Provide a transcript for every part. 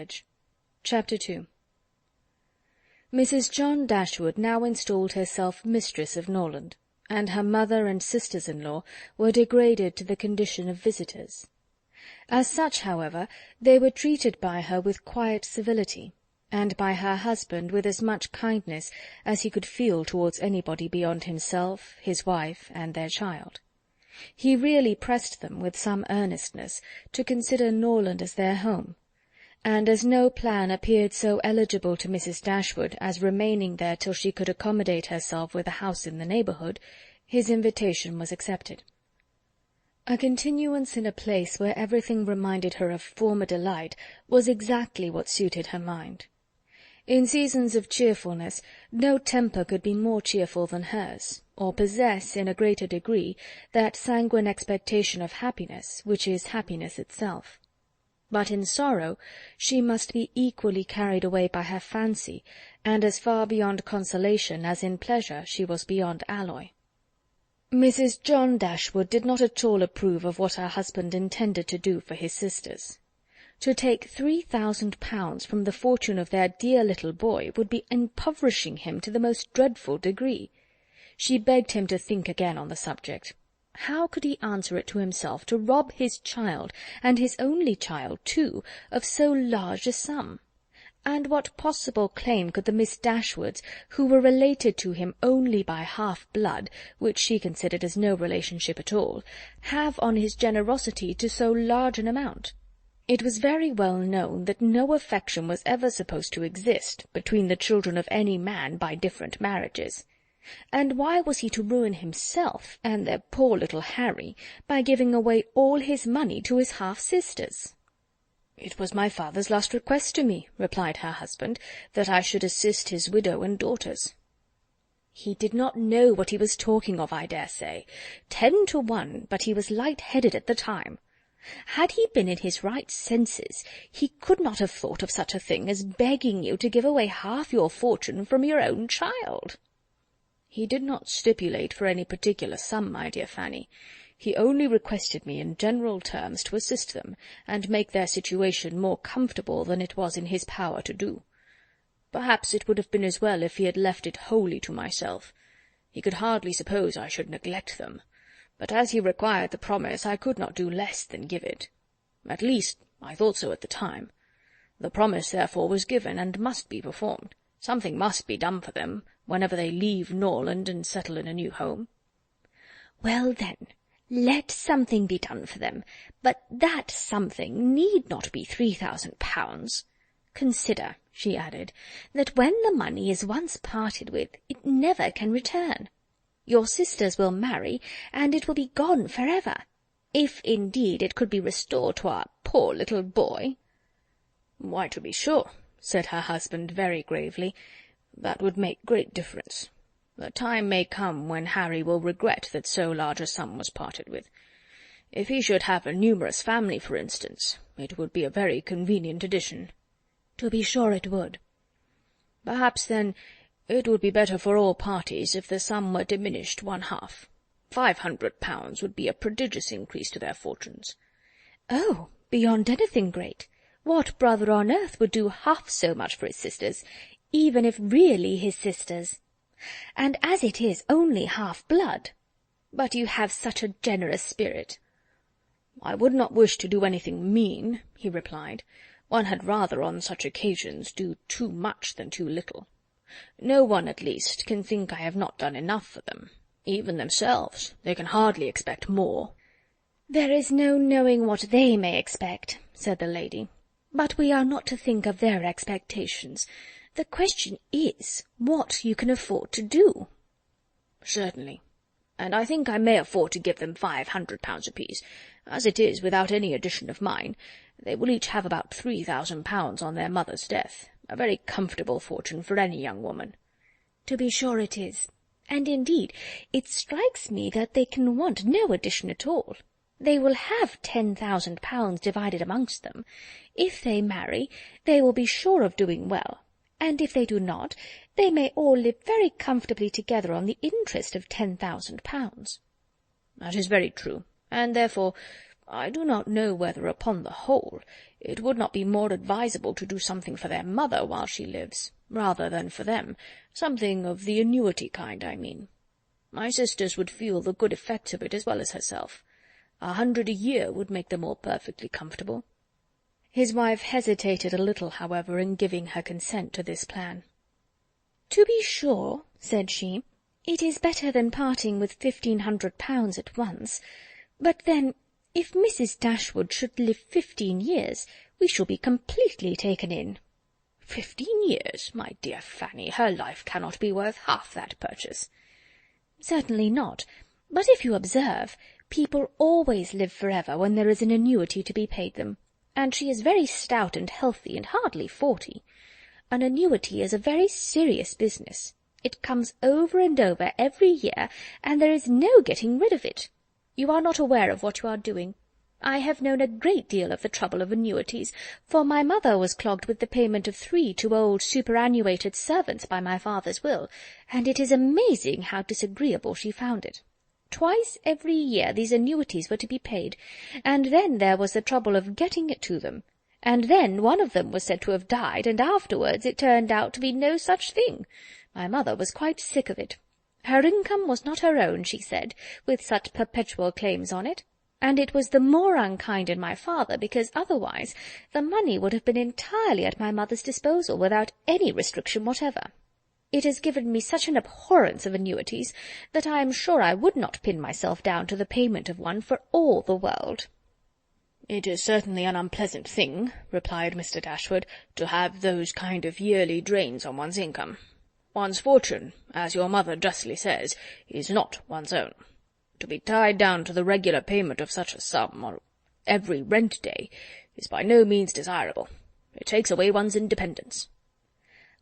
Rutledge. Chapter 2. Mrs. John Dashwood now installed herself mistress of Norland, and her mother and sisters-in-law were degraded to the condition of visitors. As such, however, they were treated by her with quiet civility, and by her husband with as much kindness as he could feel towards anybody beyond himself, his wife, and their child. He really pressed them, with some earnestness, to consider Norland as their home, and as no plan appeared so eligible to Mrs. Dashwood as remaining there till she could accommodate herself with a house in the neighbourhood, his invitation was accepted. A continuance in a place where everything reminded her of former delight was exactly what suited her mind. In seasons of cheerfulness, no temper could be more cheerful than hers, or possess, in a greater degree, that sanguine expectation of happiness, which is happiness itself. But in sorrow she must be equally carried away by her fancy, and as far beyond consolation as in pleasure she was beyond alloy. Mrs. John Dashwood did not at all approve of what her husband intended to do for his sisters. To take £3,000 from the fortune of their dear little boy would be impoverishing him to the most dreadful degree. She begged him to think again on the subject. How could he answer it to himself to rob his child, and his only child too, of so large a sum? And what possible claim could the Miss Dashwoods, who were related to him only by half-blood, which she considered as no relationship at all, have on his generosity to so large an amount? It was very well known that no affection was ever supposed to exist between the children of any man by different marriages. And why was he to ruin himself and their poor little Harry by giving away all his money to his half-sisters? "It was my father's last request to me," replied her husband, "that I should assist his widow and daughters." "He did not know what he was talking of, I dare say. 10 to 1, but he was light-headed at the time. Had he been in his right senses, he could not have thought of such a thing as begging you to give away half your fortune from your own child." "He did not stipulate for any particular sum, my dear Fanny. He only requested me in general terms to assist them, and make their situation more comfortable than it was in his power to do. Perhaps it would have been as well if he had left it wholly to myself. He could hardly suppose I should neglect them, but as he required the promise, I could not do less than give it. At least, I thought so at the time. The promise, therefore, was given, and must be performed. Something must be done for them, whenever they leave Norland and settle in a new home." "Well, then, let something be done for them, but that something need not be £3,000. Consider," she added, "that when the money is once parted with, it never can return. Your sisters will marry, and it will be gone for ever, if indeed it could be restored to our poor little boy." "Why, to be sure," said her husband very gravely, "that would make great difference. The time may come when Harry will regret that so large a sum was parted with. If he should have a numerous family, for instance, it would be a very convenient addition." "To be sure it would." "Perhaps, then, it would be better for all parties if the sum were diminished 1/2. £500 would be a prodigious increase to their fortunes." "Oh, beyond anything great! What brother on earth would do half so much for his sisters, even if really his sisters? And as it is only half-blood. But you have such a generous spirit." "I would not wish to do anything mean," he replied. "One had rather on such occasions do too much than too little. No one, at least, can think I have not done enough for them. Even themselves, they can hardly expect more." "There is no knowing what they may expect," said the lady. "But we are not to think of their expectations. The question is, what you can afford to do." "Certainly. And I think I may afford to give them £500 apiece. As it is, without any addition of mine, they will each have about £3,000 on their mother's death, a very comfortable fortune for any young woman." "To be sure it is. And indeed it strikes me that they can want no addition at all. They will have £10,000 divided amongst them. If they marry, they will be sure of doing well, and if they do not, they may all live very comfortably together on the interest of £10,000. "That is very true, and therefore I do not know whether, upon the whole, it would not be more advisable to do something for their mother while she lives, rather than for them, something of the annuity kind, I mean. My sisters would feel the good effects of it as well as herself. 100 a year would make them all perfectly comfortable." His wife hesitated a little, however, in giving her consent to this plan. "To be sure," said she, "it is better than parting with £1,500 at once. But then, if Mrs. Dashwood should live 15 years, we shall be completely taken in." "15 years, my dear Fanny! Her life cannot be worth half that purchase." "Certainly not. But if you observe, people always live forever when there is an annuity to be paid them, and she is very stout and healthy, and hardly 40. An annuity is a very serious business. It comes over and over every year, and there is no getting rid of it. You are not aware of what you are doing. I have known a great deal of the trouble of annuities, for my mother was clogged with the payment of 3 to old superannuated servants by my father's will, and it is amazing how disagreeable she found it. Twice every year these annuities were to be paid, and then there was the trouble of getting it to them, and then one of them was said to have died, and afterwards it turned out to be no such thing. My mother was quite sick of it. Her income was not her own, she said, with such perpetual claims on it, and it was the more unkind in my father, because otherwise the money would have been entirely at my mother's disposal, without any restriction whatever. It has given me such an abhorrence of annuities, that I am sure I would not pin myself down to the payment of one for all the world." "It is certainly an unpleasant thing," replied Mr. Dashwood, "to have those kind of yearly drains on one's income. One's fortune, as your mother justly says, is not one's own. To be tied down to the regular payment of such a sum, or every rent day, is by no means desirable. It takes away one's independence."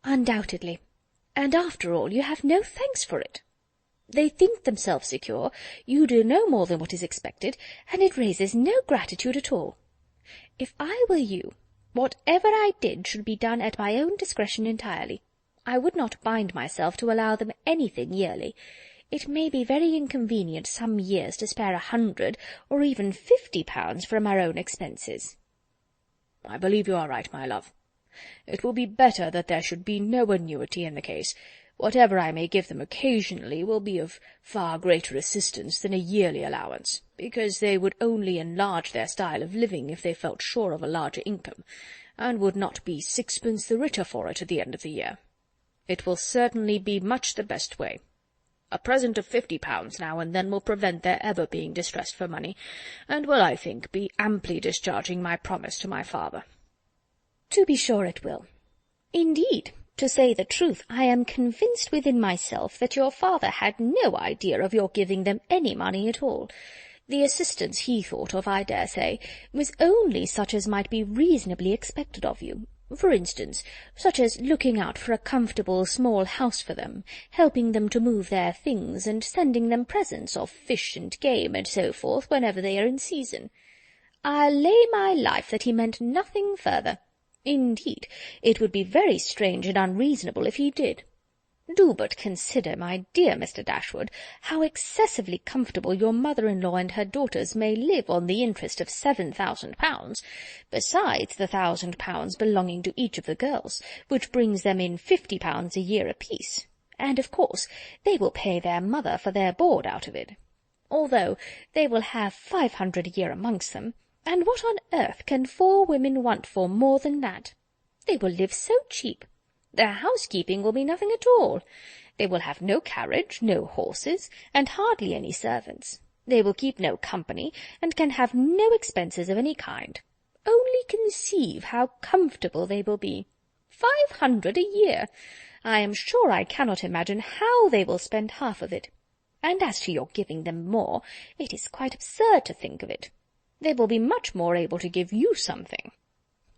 "Undoubtedly. And after all, you have no thanks for it. They think themselves secure, you do no more than what is expected, and it raises no gratitude at all. If I were you, whatever I did should be done at my own discretion entirely. I would not bind myself to allow them anything yearly. It may be very inconvenient some years to spare 100 or even £50 from our own expenses." "I believe you are right, my love. It will be better that there should be no annuity in the case. Whatever I may give them occasionally will be of far greater assistance than a yearly allowance, because they would only enlarge their style of living if they felt sure of a larger income, and would not be sixpence the richer for it at the end of the year. It will certainly be much the best way. A present of £50 now and then will prevent their ever being distressed for money, and will, I think, be amply discharging my promise to my father." "To be sure it will. Indeed, to say the truth, I am convinced within myself that your father had no idea of your giving them any money at all. The assistance he thought of, I dare say, was only such as might be reasonably expected of you. For instance, such as looking out for a comfortable small house for them, helping them to move their things, and sending them presents of fish and game and so forth whenever they are in season. I'll lay my life that he meant nothing further. Indeed, it would be very strange and unreasonable if he did. Do but consider, my dear Mr. Dashwood, how excessively comfortable your mother-in-law and her daughters may live on the interest of £7,000, besides the £1,000 belonging to each of the girls, which brings them in £50 a year apiece, and of course they will pay their mother for their board out of it. Although they will have 500 a year amongst them, and what on earth can 4 women want for more than that? They will live so cheap. Their housekeeping will be nothing at all. They will have no carriage, no horses, and hardly any servants. They will keep no company, and can have no expenses of any kind. Only conceive how comfortable they will be. 500 a year! I am sure I cannot imagine how they will spend half of it. And as to your giving them more, it is quite absurd to think of it. They will be much more able to give you something."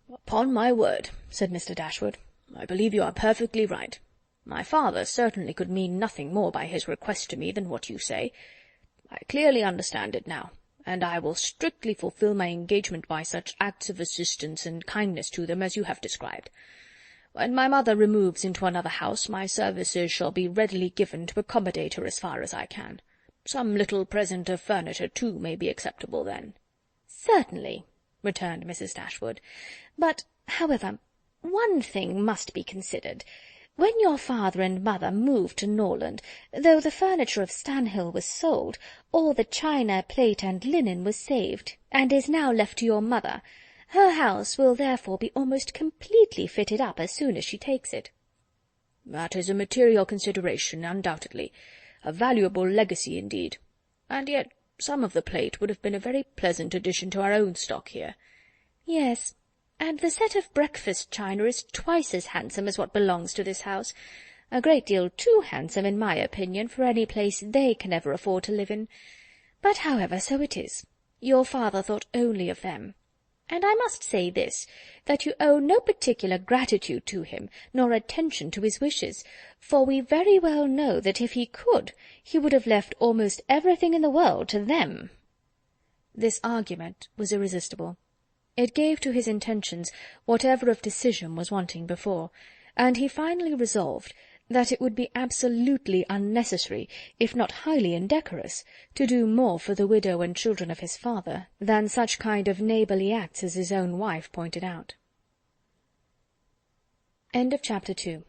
"Upon my word," said Mr. Dashwood, "I believe you are perfectly right. My father certainly could mean nothing more by his request to me than what you say. I clearly understand it now, and I will strictly fulfil my engagement by such acts of assistance and kindness to them as you have described. When my mother removes into another house, my services shall be readily given to accommodate her as far as I can. Some little present of furniture, too, may be acceptable then." "Certainly," returned Mrs. Dashwood. "But, however, one thing must be considered. When your father and mother moved to Norland, though the furniture of Stanhill was sold, all the china, plate, and linen was saved, and is now left to your mother. Her house will therefore be almost completely fitted up as soon as she takes it." "That is a material consideration, undoubtedly. A valuable legacy indeed. And yet some of the plate would have been a very pleasant addition to our own stock here." "Yes, and the set of breakfast china is twice as handsome as what belongs to this house. A great deal too handsome, in my opinion, for any place they can ever afford to live in. But, however, so it is. Your father thought only of them. And I must say this, that you owe no particular gratitude to him, nor attention to his wishes, for we very well know that if he could, he would have left almost everything in the world to them." This argument was irresistible. It gave to his intentions whatever of decision was wanting before, and he finally resolved that it would be absolutely unnecessary, if not highly indecorous, to do more for the widow and children of his father than such kind of neighbourly acts as his own wife pointed out. Chapter 2.